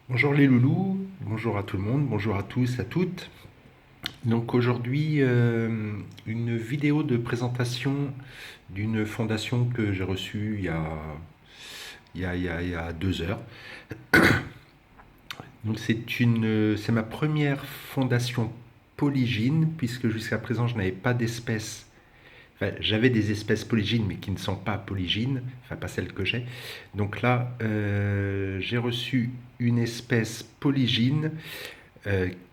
Bonjour les loulous, bonjour à tout le monde, bonjour à tous, à toutes. Donc aujourd'hui, une vidéo de présentation d'une fondation que j'ai reçue il y a 2 heures. Donc c'est ma première fondation polygyne, puisque jusqu'à présent je n'avais pas d'espèces. Enfin, j'avais des espèces polygynes, mais qui ne sont pas polygynes, enfin pas celles que j'ai. Donc là, j'ai reçu une espèce polygyne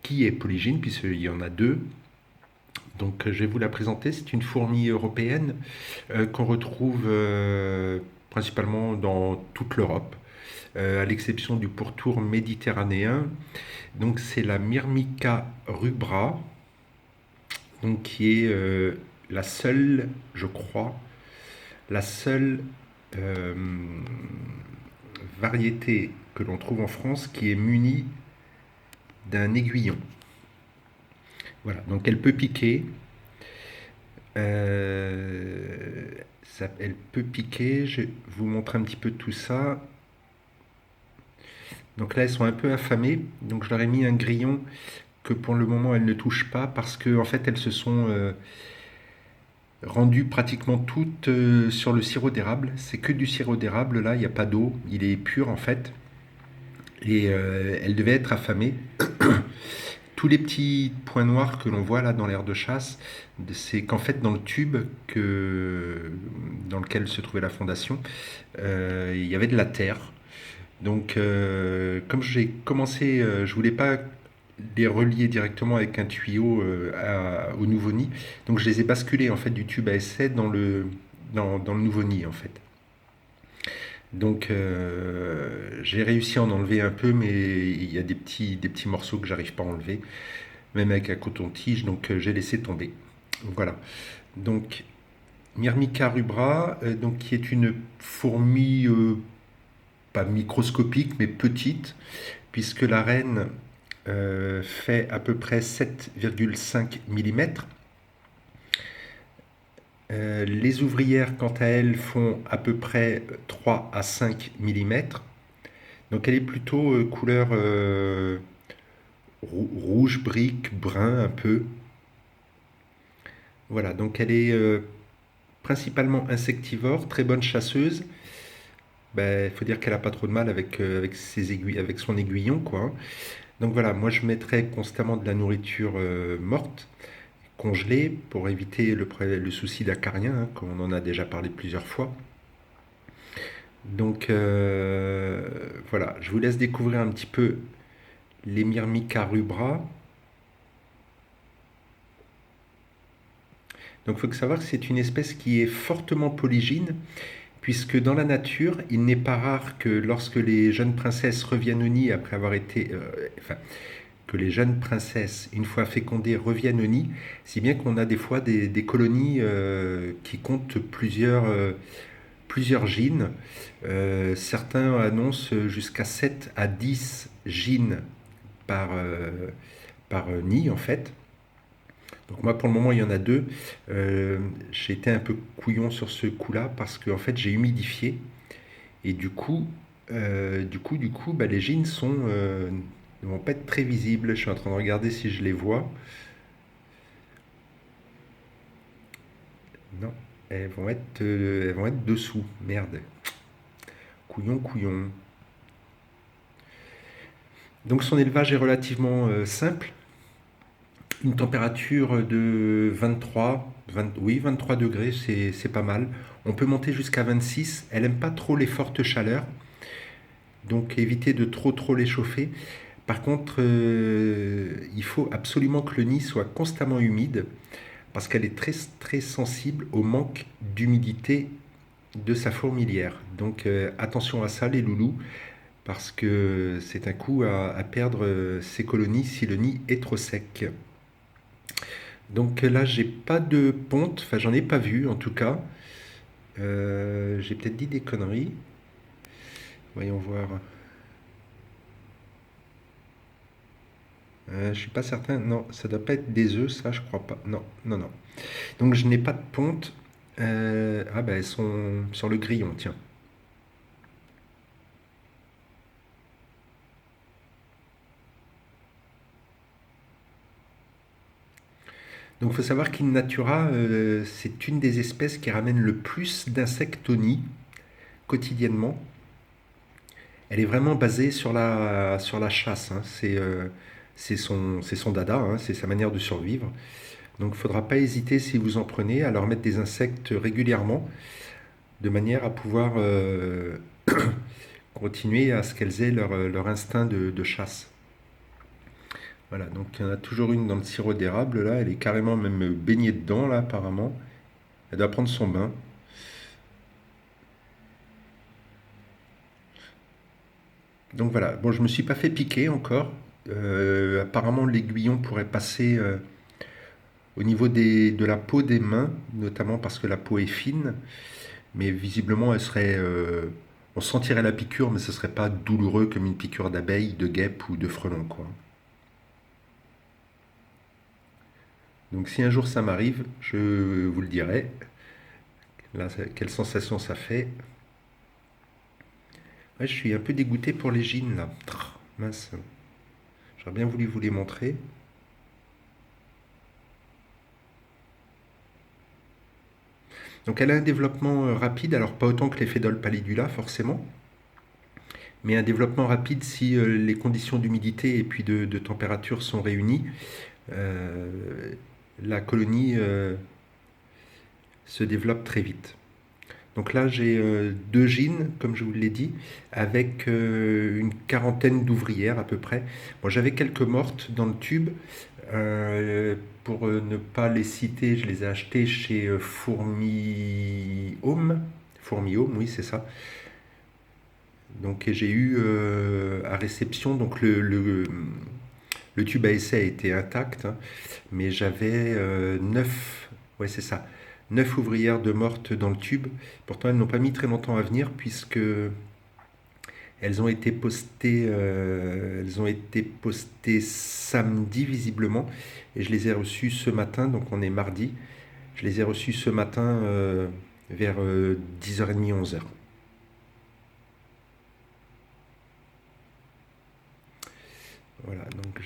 qui est polygyne, puisqu'il y en a deux. Donc je vais vous la présenter. C'est une fourmi européenne qu'on retrouve principalement dans toute l'Europe, à l'exception du pourtour méditerranéen. Donc c'est la Myrmica rubra, donc qui est la seule, je crois, la seule euh, variété que l'on trouve en France qui est munie d'un aiguillon. Voilà, donc elle peut piquer. Elle peut piquer. Je vais vous montrer un petit peu tout ça. Donc là, elles sont un peu affamées. Donc je leur ai mis un grillon que pour le moment elles ne touchent pas parce que en fait elles se sont rendues pratiquement toutes sur le sirop d'érable. C'est que du sirop d'érable là, il n'y a pas d'eau, il est pur en fait. Et elles devaient être affamées. Tous les petits points noirs que l'on voit là dans l'aire de chasse, c'est qu'en fait dans le tube dans lequel se trouvait la fondation, il y avait de la terre. Donc comme j'ai commencé, je voulais pas les relier directement avec un tuyau au nouveau nid, donc je les ai basculés en fait du tube à essai dans le nouveau nid en fait. Donc j'ai réussi à en enlever un peu, mais il y a des petits morceaux que j'arrive pas à enlever, même avec un coton-tige, donc j'ai laissé tomber. Voilà. Donc Myrmica rubra, donc, qui est une fourmi pas microscopique, mais petite, puisque la reine fait à peu près 7,5 mm. Les ouvrières, quant à elles, font à peu près 3 à 5 mm. Donc elle est plutôt couleur rouge brique, brun un peu. Voilà, donc elle est principalement insectivore, très bonne chasseuse. Ben, faut dire qu'elle a pas trop de mal avec ses aiguilles, avec son aiguillon, quoi, hein. Donc voilà, moi je mettrais constamment de la nourriture morte, congelée, pour éviter le souci d'acarien, hein, comme on en a déjà parlé plusieurs fois. Donc voilà, je vous laisse découvrir un petit peu les Myrmica rubra. Donc il faut savoir que c'est une espèce qui est fortement polygyne, puisque dans la nature, il n'est pas rare que lorsque les jeunes princesses reviennent au nid après avoir été... enfin, que les jeunes princesses, une fois fécondées, reviennent au nid, si bien qu'on a des fois des colonies qui comptent plusieurs gynes. Certains annoncent jusqu'à 7 à 10 gynes par nid, en fait. Donc moi, pour le moment, il y en a deux. J'ai été un peu couillon sur ce coup-là parce que en fait, j'ai humidifié. Et du coup, bah, les jeans ne vont pas être très visibles. Je suis en train de regarder si je les vois. Non, elles vont être dessous. Merde. Couillon, couillon. Donc son élevage est relativement simple. Une température de 23, 20, oui, 23 degrés, c'est pas mal. On peut monter jusqu'à 26. Elle aime pas trop les fortes chaleurs, donc éviter de trop les chauffer. Par contre, il faut absolument que le nid soit constamment humide parce qu'elle est très, très sensible au manque d'humidité de sa fourmilière. Donc attention à ça les loulous, parce que c'est un coup à perdre ses colonies si le nid est trop sec. Donc là, j'ai pas de ponte, enfin j'en ai pas vu en tout cas. J'ai peut-être dit des conneries. Voyons voir. Je suis pas certain. Non, ça doit pas être des œufs, ça, je crois pas. Non, non, non. Donc je n'ai pas de ponte. Ah ben elles sont sur le grillon, tiens. Donc il faut savoir qu'Innatura, c'est une des espèces qui ramène le plus d'insectes au nid quotidiennement. Elle est vraiment basée sur la chasse, hein. C'est son dada, hein, c'est sa manière de survivre. Donc il ne faudra pas hésiter, si vous en prenez, à leur mettre des insectes régulièrement, de manière à pouvoir continuer à ce qu'elles aient leur instinct de chasse. Voilà, donc il y en a toujours une dans le sirop d'érable, là, elle est carrément même baignée dedans, là, apparemment. Elle doit prendre son bain. Donc voilà, bon, je me suis pas fait piquer encore. Apparemment, l'aiguillon pourrait passer au niveau de la peau des mains, notamment parce que la peau est fine, mais visiblement, on sentirait la piqûre, mais ce serait pas douloureux comme une piqûre d'abeille, de guêpe ou de frelon, quoi. Donc si un jour ça m'arrive, je vous le dirai. Là, quelle sensation ça fait. Ouais, je suis un peu dégoûté pour les jeans là. Mince. J'aurais bien voulu vous les montrer. Donc elle a un développement rapide, alors pas autant que les Phédol pallidula forcément, mais un développement rapide si les conditions d'humidité et puis de température sont réunies. Euh, la colonie se développe très vite. Donc là, j'ai deux gînes, comme je vous l'ai dit, avec une quarantaine d'ouvrières à peu près. Bon, j'avais quelques mortes dans le tube. Pour ne pas les citer, je les ai achetées chez Fourmi Home. Fourmi Home, oui, c'est ça. Donc j'ai eu à réception, donc le tube à essai a été intact, hein, mais j'avais 9, ouais c'est ça, 9 ouvrières de mortes dans le tube. Pourtant elles n'ont pas mis très longtemps à venir puisque elles ont été postées samedi visiblement et je les ai reçues ce matin, donc on est mardi. Je les ai reçues ce matin vers 10h30, 11h. Voilà, donc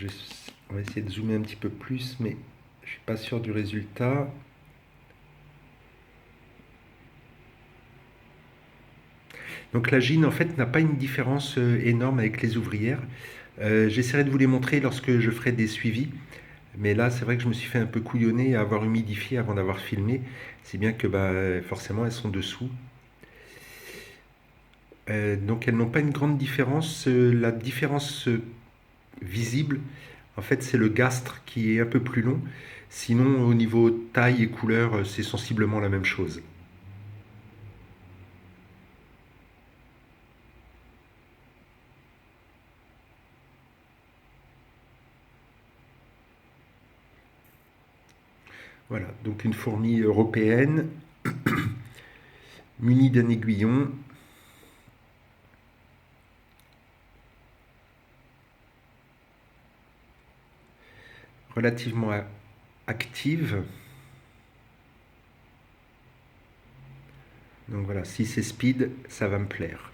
on va essayer de zoomer un petit peu plus, mais je suis pas sûr du résultat. Donc la gine en fait n'a pas une différence énorme avec les ouvrières. J'essaierai de vous les montrer lorsque je ferai des suivis. Mais là, c'est vrai que je me suis fait un peu couillonner à avoir humidifié avant d'avoir filmé. C'est bien que bah, forcément, elles sont dessous. Donc elles n'ont pas une grande différence. La différence visible, en fait, c'est le gastre qui est un peu plus long. Sinon, au niveau taille et couleur, c'est sensiblement la même chose. Voilà, donc une fourmi européenne munie d'un aiguillon. Relativement active. Donc voilà, si c'est speed, ça va me plaire.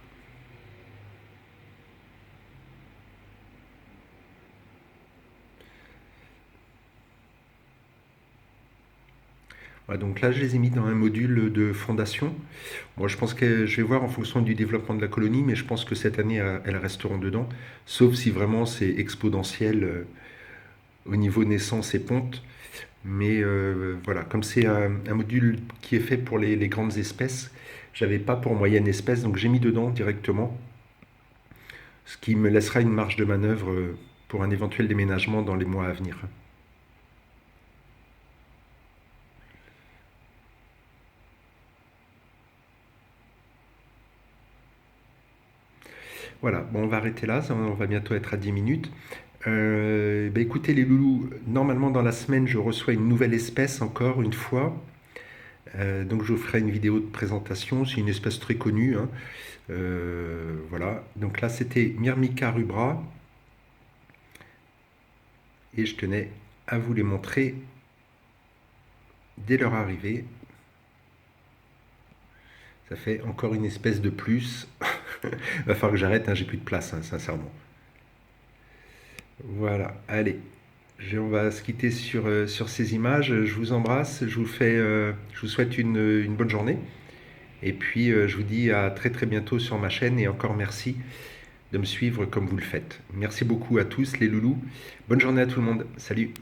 Voilà, donc là, je les ai mis dans un module de fondation. Moi, je pense que je vais voir en fonction du développement de la colonie, mais je pense que cette année, elles resteront dedans, sauf si vraiment c'est exponentiel au niveau naissance et ponte. Mais voilà, comme c'est un module qui est fait pour les grandes espèces, j'avais pas pour moyenne espèce, donc j'ai mis dedans directement, ce qui me laissera une marge de manœuvre pour un éventuel déménagement dans les mois à venir. Voilà, bon, on va arrêter là, on va bientôt être à 10 minutes. Bah, écoutez les loulous, normalement dans la semaine je reçois une nouvelle espèce encore une fois. Donc je vous ferai une vidéo de présentation, c'est une espèce très connue, hein. Voilà, donc là c'était Myrmica rubra et je tenais à vous les montrer dès leur arrivée. Ça fait encore une espèce de plus. Va falloir que j'arrête, hein, j'ai plus de place, hein, sincèrement. Voilà, allez. On va se quitter sur ces images. Je vous embrasse, je vous souhaite une bonne journée. Et puis, je vous dis à très très bientôt sur ma chaîne et encore merci de me suivre comme vous le faites. Merci beaucoup à tous les loulous. Bonne journée à tout le monde. Salut.